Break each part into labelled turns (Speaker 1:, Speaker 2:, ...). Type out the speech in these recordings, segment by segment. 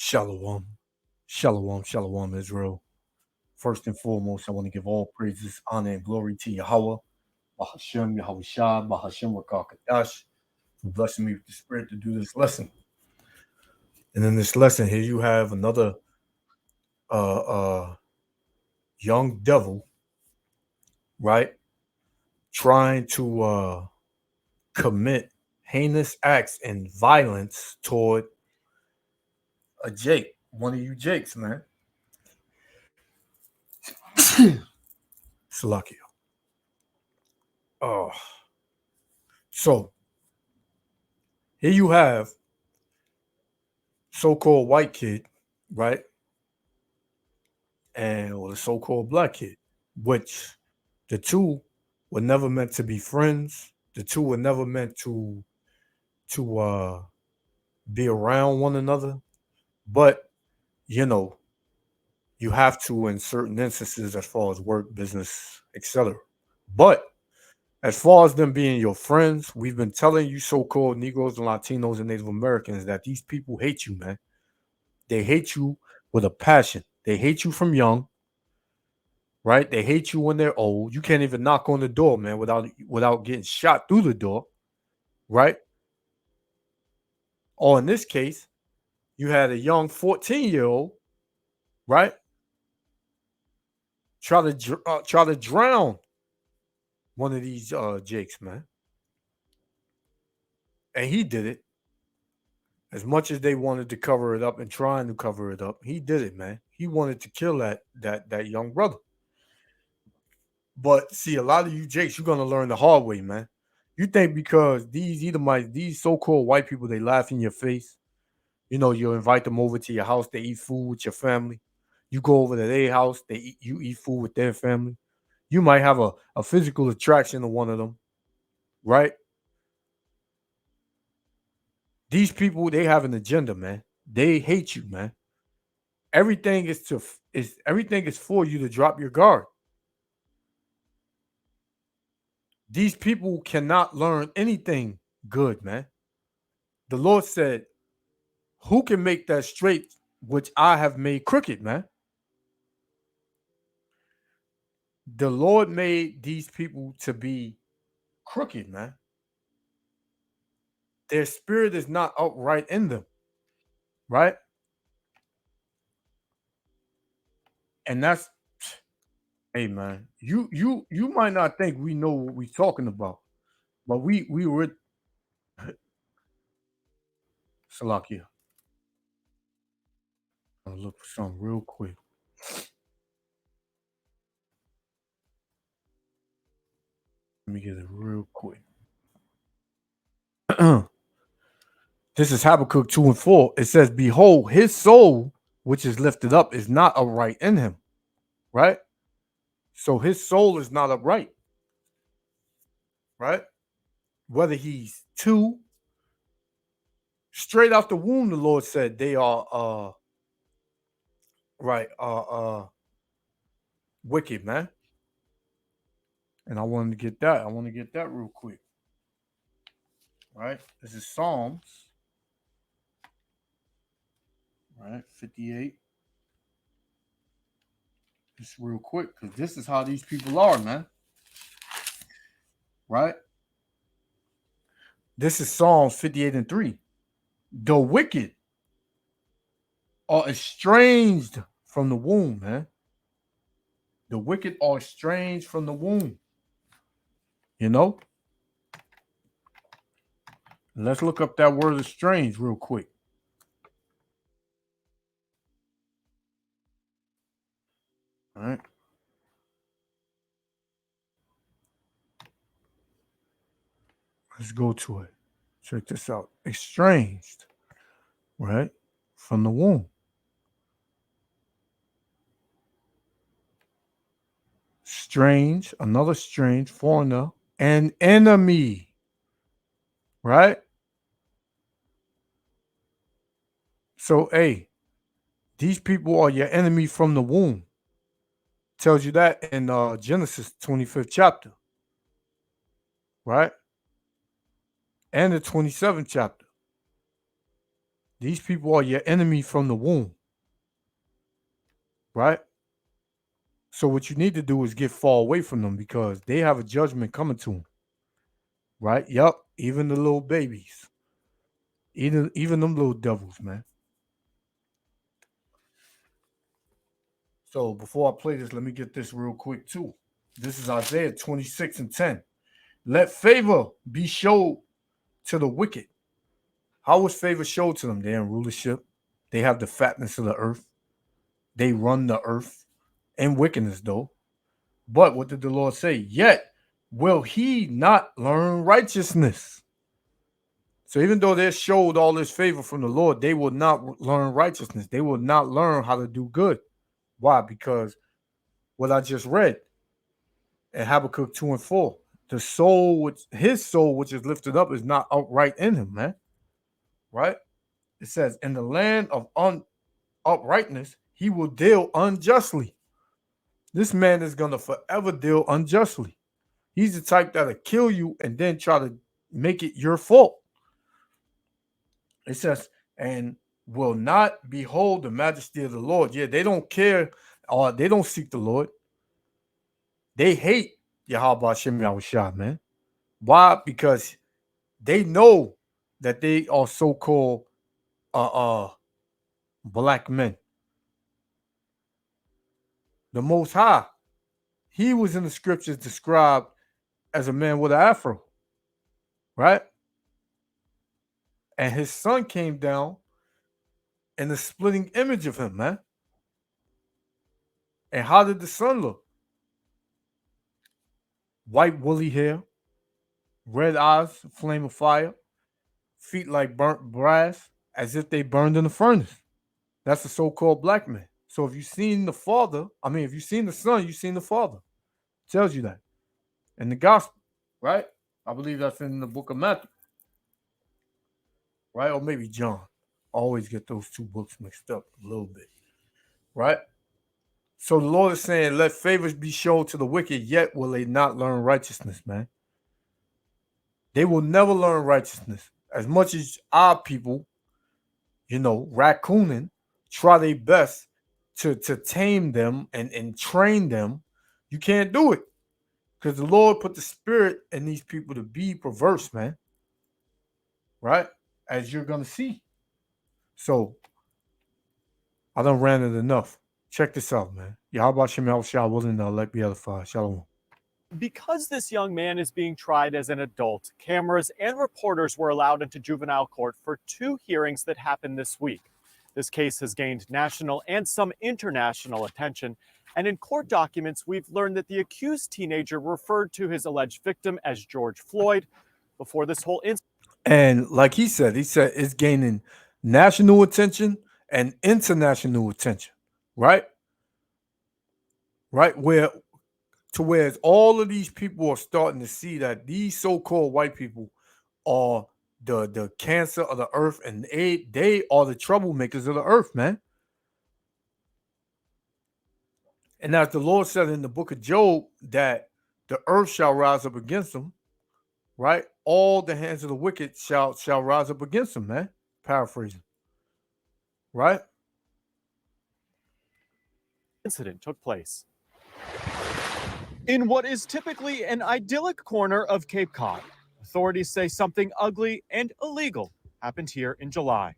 Speaker 1: Shalom. Shalom, shalom, Israel. First and foremost, I want to give all praises, honor, and glory to Yahweh, Bahashem, Yahushua, Bahashem, Rakakadash, for blessing me with the spirit to do this lesson. And in this lesson, here you have another uh young devil, right? Trying to commit heinous acts and violence toward a Jake, one of you Jakes, man. Salakia. Oh. So here you have so-called white kid, right? And or the so-called black kid, which the two were never meant to be friends. The two were never meant to be around one another. But you know, you have to in certain instances as far as work, business, etc. But as far as them being your friends, we've been telling you so-called Negroes and Latinos and Native Americans that these people hate you, man. They hate you with a passion. They hate you from young, right? They hate you when they're old. You can't even knock on the door, man, without getting shot through the door, right? Or in this case, you had a young 14-year-old, right? Try to drown one of these Jakes, man. And he did it. As much as they wanted to cover it up and trying to cover it up, he did it, man. He wanted to kill that young brother. But see, a lot of you Jakes, you're gonna learn the hard way, man. You think because these Edomites, these so-called white people, they laugh in your face. You know, you invite them over to your house, they eat food with your family. You go over to their house, you eat food with their family. You might have a physical attraction to one of them, right? These people, they have an agenda, man. They hate you, man. Everything is for you to drop your guard. These people cannot learn anything good, man. The Lord said, "Who can make that straight which I have made crooked, man?" The Lord made these people to be crooked, man. Their spirit is not upright in them, right? And that's, hey, man. You might not think we know what we're talking about, but we were Salakia. I'm gonna look for something real quick. Let me get it real quick. This is Habakkuk 2 and 4. It says, "Behold, his soul, which is lifted up, is not upright in him." Right? So his soul is not upright, right? Whether he's two, straight out the womb, the Lord said they are right, wicked, man. And I wanted to get that. I want to get that real quick. Right? This is Psalms, right? 58. Just real quick, because this is how these people are, man. Right? This is Psalms 58 and 3. The wicked are estranged from the womb, man. The wicked are estranged from the womb. You know? Let's look up that word estranged real quick. All right. Let's go to it. Check this out. Estranged, right? From the womb. Strange, another strange, foreigner, an enemy, right? So, hey, these people are your enemy from the womb. Tells you that in Genesis 25th chapter, right? And the 27th chapter. These people are your enemy from the womb, right? So what you need to do is get far away from them because they have a judgment coming to them, right? Yup, even the little babies, even them little devils, man. So before I play this, let me get this real quick too. This is Isaiah 26:10. Let favor be showed to the wicked. How was favor showed to them? They're in rulership. They have the fatness of the earth. They run the earth in wickedness, though. But what did the Lord say? Yet will he not learn righteousness? So even though they're showed all this favor from the Lord, they will not learn righteousness. They will not learn how to do good. Why? Because what I just read in Habakkuk 2 and 4, the soul, his soul, which is lifted up, is not upright in him, man. Right? It says, in the land of uprightness, he will deal unjustly. This man is going to forever deal unjustly. He's the type that'll kill you and then try to make it your fault. It says, and will not behold the majesty of the Lord. Yeah, they don't care or they don't seek the Lord. They hate Yahweh Hashem Yahushua, man. Why? Because they know that they are so-called black men. The Most High, he was in the scriptures described as a man with an afro, right? And his son came down in the splitting image of him, man. And how did the son look? White woolly hair, red eyes, flame of fire, feet like burnt brass, as if they burned in the furnace. That's the so-called black man. So if you've seen the father, if you've seen the son, you've seen the father. It tells you that in the gospel, right? I believe that's in the book of Matthew, right? Or maybe John. I always get those two books mixed up a little bit, right? So the Lord is saying, let favors be shown to the wicked, yet will they not learn righteousness, man. They will never learn righteousness. As much as our people, raccooning, try their best to tame them and train them, you can't do it. Because the Lord put the spirit in these people to be perverse, man. Right? As you're going to see. So, I done ranted enough. Check this out, man. Yahweh Shem Yahushua wasn't the elect be edified. Shalom.
Speaker 2: Because this young man is being tried as an adult, cameras and reporters were allowed into juvenile court for 2 hearings that happened this week. This case has gained national and some international attention, and in court documents, we've learned that the accused teenager referred to his alleged victim as George Floyd before this whole incident.
Speaker 1: And like he said it's gaining national attention and international attention, right? Right? Whereas all of these people are starting to see that these so-called white people are the cancer of the earth, and they are the troublemakers of the earth, man. And as the Lord said in the book of Job, that the earth shall rise up against them, right? All the hands of the wicked shall rise up against them, man. Paraphrasing. Right?
Speaker 2: Incident took place in what is typically an idyllic corner of Cape Cod. Authorities say something ugly and illegal happened here in July.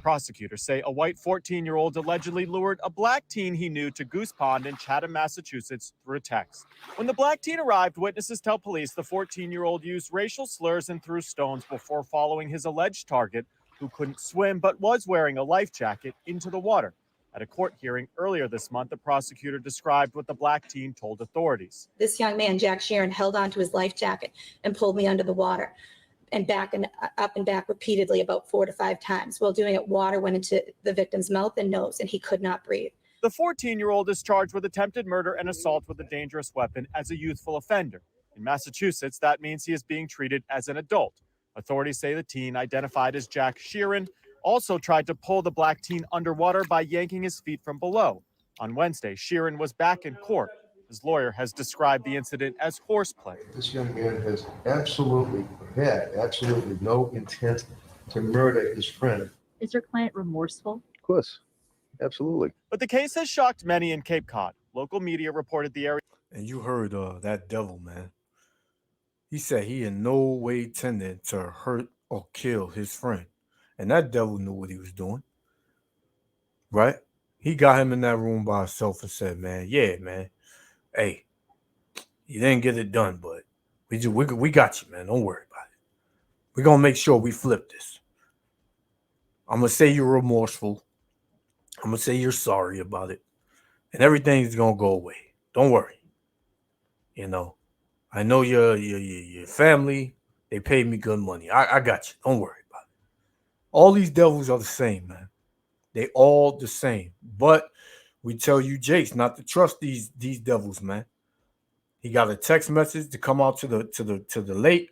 Speaker 2: Prosecutors say a white 14-year-old allegedly lured a black teen he knew to Goose Pond in Chatham, Massachusetts through a text. When the black teen arrived, witnesses tell police the 14-year-old used racial slurs and threw stones before following his alleged target, who couldn't swim but was wearing a life jacket, into the water. At a court hearing earlier this month, the prosecutor described what the black teen told authorities.
Speaker 3: This young man, Jack Sheeran, held onto his life jacket and pulled me under the water and back and up and back repeatedly about 4 to 5 times. While doing it, water went into the victim's mouth and nose, and he could not breathe.
Speaker 2: The 14-year-old is charged with attempted murder and assault with a dangerous weapon as a youthful offender. In Massachusetts, that means he is being treated as an adult. Authorities say the teen, identified as Jack Sheeran, also tried to pull the black teen underwater by yanking his feet from below. On Wednesday, Sheeran was back in court. His lawyer has described the incident as horseplay.
Speaker 4: This young man has had absolutely no intent to murder his friend. Is your client remorseful?
Speaker 5: Of course. Absolutely.
Speaker 2: But the case has shocked many in Cape Cod. Local media reported the area
Speaker 1: And you heard that devil, man. He said he in no way intended to hurt or kill his friend. And that devil knew what he was doing. Right? He got him in that room by himself and said, man, yeah, man. Hey, you didn't get it done, but we got you, man. Don't worry about it. We're going to make sure we flip this. I'm going to say you're remorseful. I'm going to say you're sorry about it. And everything's going to go away. Don't worry. You know, I know your family, they paid me good money. I got you. Don't worry about it. All these devils are the same, man. They all the same. But we tell you, Jace, not to trust these devils, man. He got a text message to come out to the lake,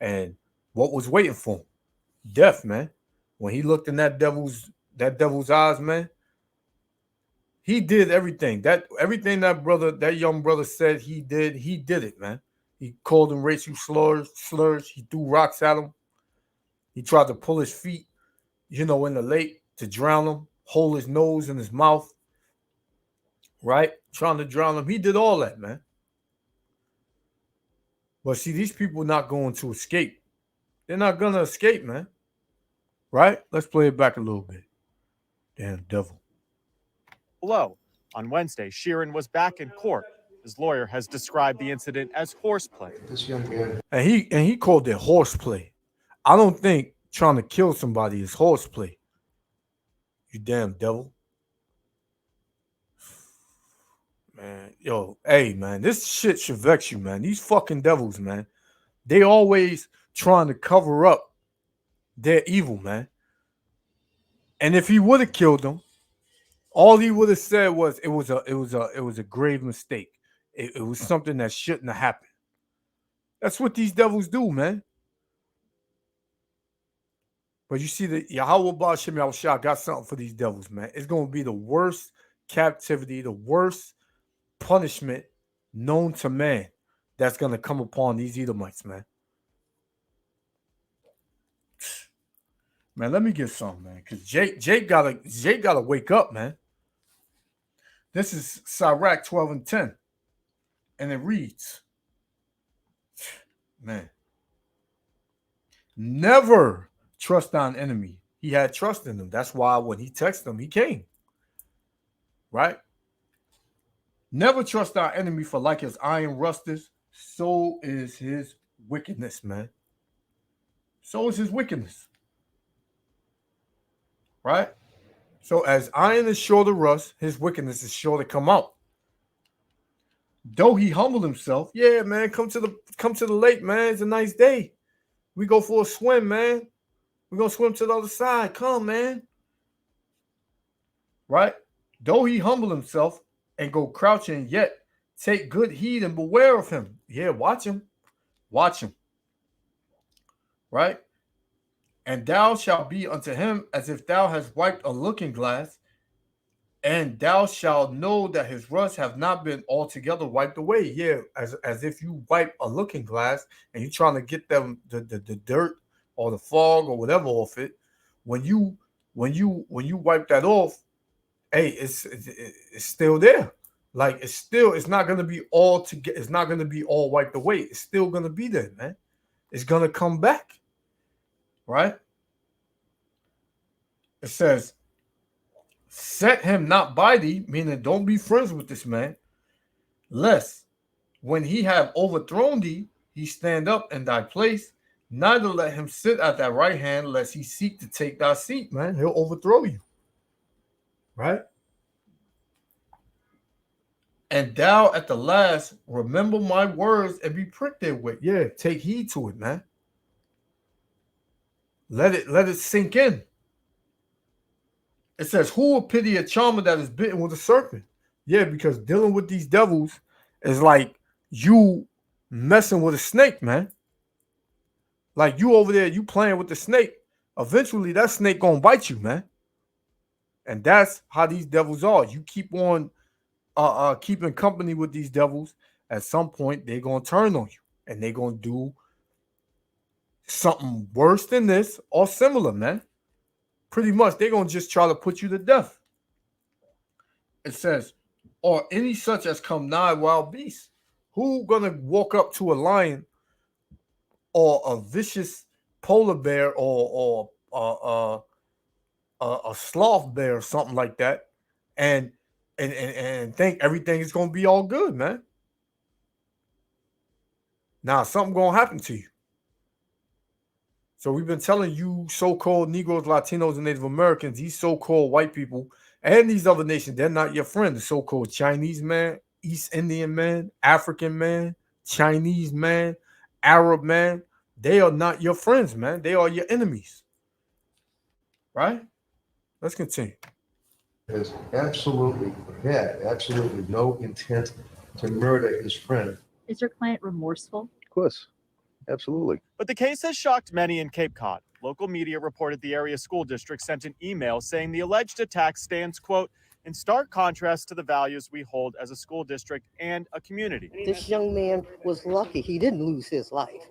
Speaker 1: and what was waiting for him? Death, man. When he looked in that devil's eyes, man, he did everything. Everything that young brother said he did it, man. He called him racial slurs. He threw rocks at him. He tried to pull his feet, in the lake to drown him, hold his nose in his mouth, right? Trying to drown him. He did all that, man. But see, these people are not going to escape. They're not going to escape, man. Right? Let's play it back a little bit. Damn devil.
Speaker 2: below. On Wednesday, Sheeran was back in court. His lawyer has described the incident as horseplay.
Speaker 6: This young man.
Speaker 1: And he called it horseplay. I don't think trying to kill somebody is horseplay. You damn devil. Man, hey, man, this shit should vex you, man. These fucking devils, man. They always trying to cover up their evil, man. And if he would have killed them, all he would have said was it was a grave mistake. It was something that shouldn't have happened. That's what these devils do, man. But you see that Yahweh Ba'Shem Yahushua got something for these devils, man. It's going to be the worst captivity, the worst punishment known to man that's going to come upon these Edomites, man. Man, let me get something, man, because Jake gotta wake up, man. This is Sirach 12:10, and it reads, man, never trust thine enemy. He had trust in him. That's why when he texted him, he came. Right? Never trust our enemy, for like his iron rusteth, so is his wickedness, man. So is his wickedness. Right? So as iron is sure to rust, his wickedness is sure to come out. Though he humbled himself, yeah, man, come to the lake, man. It's a nice day. We go for a swim, man. We're gonna swim to the other side. Come, man. Right? Though he humble himself and go crouching, yet take good heed and beware of him. Yeah, watch him. Watch him. Right? And thou shalt be unto him as if thou hast wiped a looking glass, and thou shalt know that his rust have not been altogether wiped away. Yeah, as if you wipe a looking glass and you're trying to get them the dirt or the fog or whatever off it. When you wipe that off, hey, it's still there. Like it's not gonna be all together. It's not gonna be all wiped away. It's still gonna be there, man. It's gonna come back. Right? It says, set him not by thee, meaning don't be friends with this man, lest when he have overthrown thee, he stand up in thy place, neither let him sit at thy right hand, lest he seek to take thy seat, man. He'll overthrow you. Right? And thou at the last remember my words and be pricked therewith. Yeah, take heed to it, man. Let it sink in. It says, who will pity a charmer that is bitten with a serpent? Yeah, because dealing with these devils is like you messing with a snake, man. Like you over there, you playing with the snake. Eventually, that snake gonna bite you, man. And that's how these devils are. You keep on keeping company with these devils. At some point, they're gonna turn on you, and they're gonna do something worse than this or similar, man. pretty much they're going to just try to put you to death. It says, or any such as come nigh wild beasts. Who going to walk up to a lion or a vicious polar bear or a sloth bear or something like that and think everything is going to be all good, man? Now, something going to happen to you. So we've been telling you so-called Negroes, Latinos, and Native Americans, these so-called white people, and these other nations, they're not your friend. The so-called Chinese man, East Indian man, African man, Chinese man, Arab man, they are not your friends, man. They are your enemies. Right? Let's continue.
Speaker 5: Has absolutely no intent to murder his friend.
Speaker 4: Is your client remorseful?
Speaker 5: Of course. Absolutely.
Speaker 2: But the case has shocked many in Cape Cod. Local media reported the area school district sent an email saying the alleged attack stands, quote, in stark contrast to the values we hold as a school district and a community.
Speaker 6: This young man was lucky he didn't lose his life,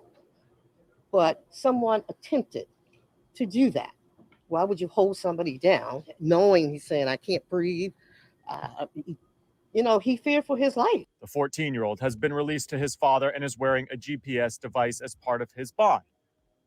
Speaker 6: but someone attempted to do that. Why would you hold somebody down knowing he's saying, I can't breathe? He feared for his life.
Speaker 2: The 14-year-old has been released to his father and is wearing a GPS device as part of his bond.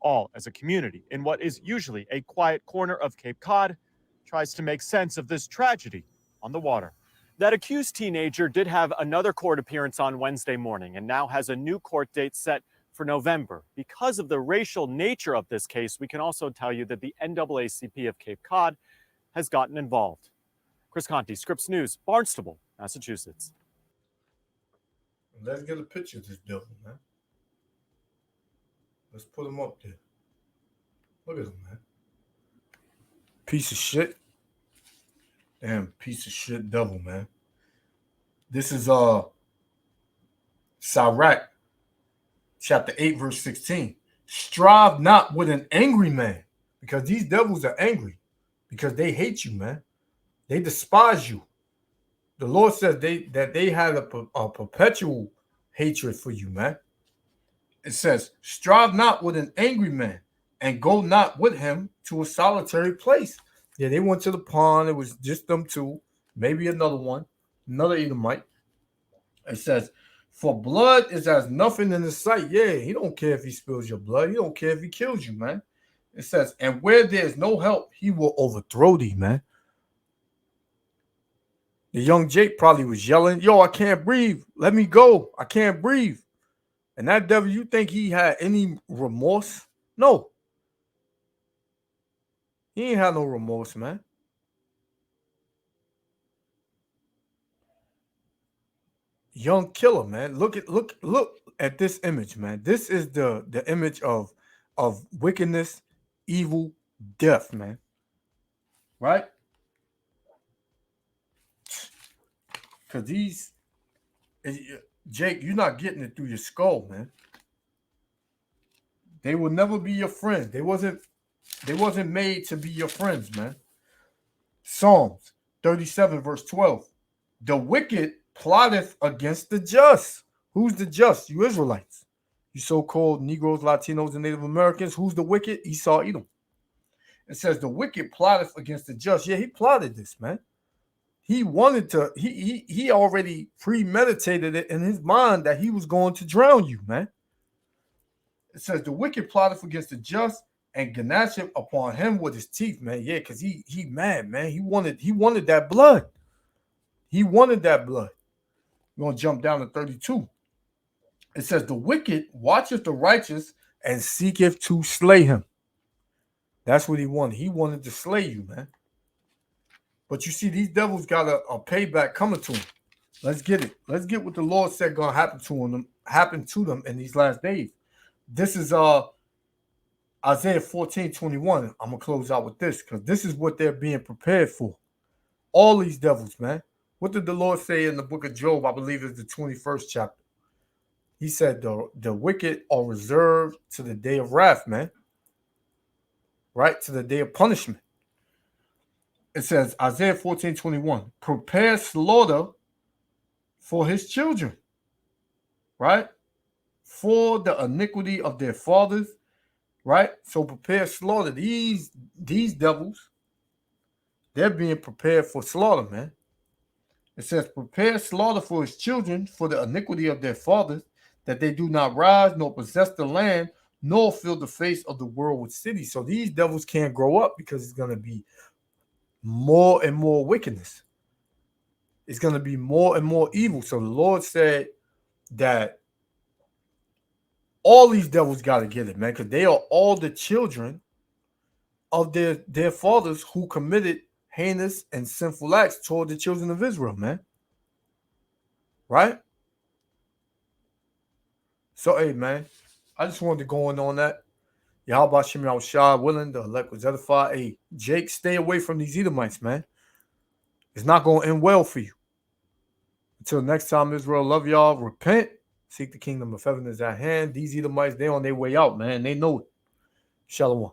Speaker 2: All as a community in what is usually a quiet corner of Cape Cod tries to make sense of this tragedy on the water. That accused teenager did have another court appearance on Wednesday morning and now has a new court date set for November. Because of the racial nature of this case, we can also tell you that the NAACP of Cape Cod has gotten involved. Chris Conti, Scripps News, Barnstable, Massachusetts.
Speaker 1: Let's get a picture of this devil, man. Let's put him up there. Look at him, man. Piece of shit. Damn, piece of shit devil, man. This is Sirach, chapter 8, verse 16. Strive not with an angry man, because these devils are angry, because they hate you, man. They despise you. The Lord says that they have a perpetual hatred for you, man. It says, strive not with an angry man, and go not with him to a solitary place. Yeah, they went to the pond. It was just them two, maybe another one, another Edomite. It says, for blood is as nothing in his sight. Yeah, he don't care if he spills your blood. He don't care if he kills you, man. It says, and where there is no help, he will overthrow thee, man. The young Jake probably was yelling, yo, I can't breathe. Let me go. I can't breathe. And that devil, you think he had any remorse? No. He ain't had no remorse, man. Young killer, man. Look at this image, man. This is the image of wickedness, evil, death, man. Right? Because Jake, you're not getting it through your skull, man. They will never be your friends. They wasn't made to be your friends, man. Psalms 37, verse 12. The wicked plotteth against the just. Who's the just? You Israelites. You so-called Negroes, Latinos, and Native Americans. Who's the wicked? Esau, Edom. It says the wicked plotteth against the just. Yeah, he plotted this, man. He wanted to, he already premeditated it in his mind that he was going to drown you, man. It says the wicked plotteth against the just and gnasheth upon him with his teeth, man. Yeah, because he mad, man. He wanted that blood. He wanted that blood. We're going to jump down to 32. It says the wicked watcheth the righteous and seeketh to slay him. That's what he wanted. He wanted to slay you, man. But you see, these devils got a payback coming to them. Let's get it. Let's get what the Lord said gonna happen to them in these last days. This is Isaiah 14:21. I'm gonna close out with this because this is what they're being prepared for. All these devils, man. What did the Lord say in the book of Job? I believe it's the 21st chapter. He said the wicked are reserved to the day of wrath, man. Right? To the day of punishment. It says, Isaiah 14:21, prepare slaughter for his children, right? For the iniquity of their fathers, right? So prepare slaughter. These devils, they're being prepared for slaughter, man. It says, prepare slaughter for his children for the iniquity of their fathers, that they do not rise nor possess the land, nor fill the face of the world with cities. So these devils can't grow up because it's going to be more and more wickedness. It's going to be more and more evil. So the Lord said that all these devils got to get it, man, because they are all the children of their fathers who committed heinous and sinful acts toward the children of Israel, man. Right? So, hey, man, I just wanted to go on that. Yahweh Shem Yahushua, willing, the elect was edified. Hey, Jake, stay away from these Edomites, man. It's not going to end well for you. Until next time, Israel, love y'all. Repent. Seek the kingdom of heaven is at hand. These Edomites, they on their way out, man. They know it. Shalom.